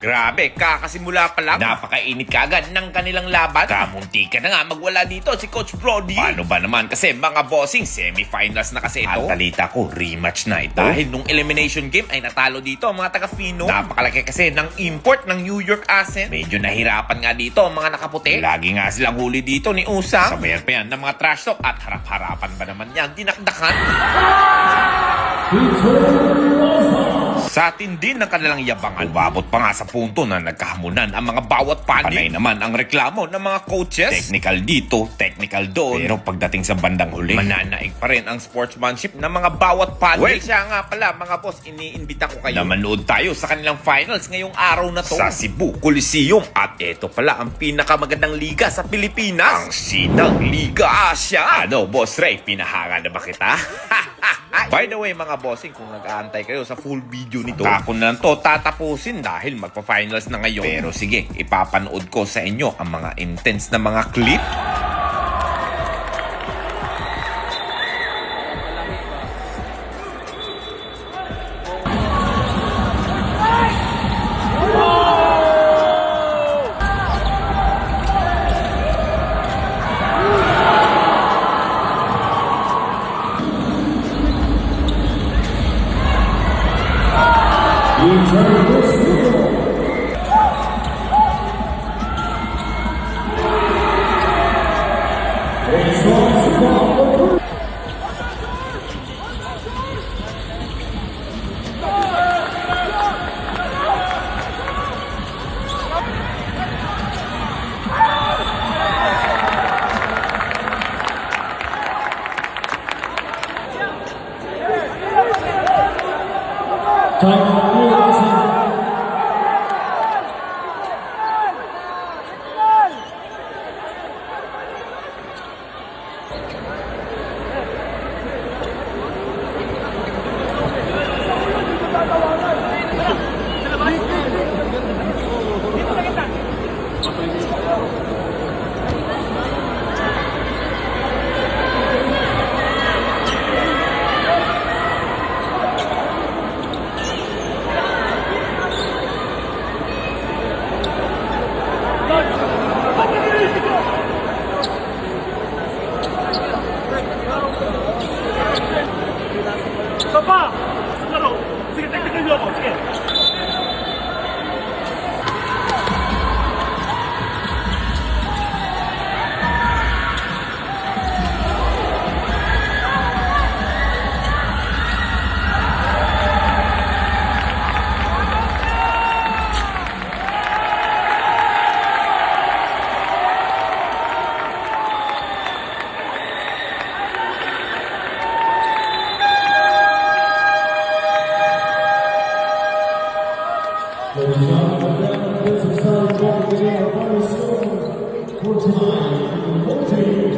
Grabe, kakasimula pa lang. Napakainit kagad ng kanilang laban. Kamunti ka na nga magwala dito si Coach Brody. Paano ba naman kasi mga bossing, semifinals na kasi ito. At talita ko, rematch na ito. Dahil nung elimination game ay natalo dito ang mga taga-Fino. Napakalaki kasi ng import ng New York Ascent. Medyo nahirapan nga dito ang mga nakaputi. Lagi nga silang huli dito ni Usang. Sabayan pa yan ng mga trash talk at harap-harapan ba naman yan dinakdakan. Sa tindi ng kanilang yabangan, umabot pa nga sa punto na nagkahamunan ang mga bawat panig. Panay naman ang reklamo ng mga coaches. Technical dito, technical doon. Pero pagdating sa bandang huli, mananaig pa rin ang sportsmanship ng mga bawat panig. Well, siya nga pala mga boss, iniimbita ko kayo na manood tayo sa kanilang finals ngayong araw na to sa Cebu Coliseum. At ito pala ang pinakamagandang liga sa Pilipinas, ang Sinang Liga Asia. Ano, Boss Ray, pinahanga na ba kita? By the way mga bossing, kung nag-aantay kayo sa full video nito, ako na to tatapusin dahil magpa-finals na ngayon. Pero sige, ipapanood ko sa inyo ang mga intense na mga clip. Papa! Laro! Sige, teknikan niyo ako. Sige. Ladies and gentlemen, this is starting to get a very strong for tonight.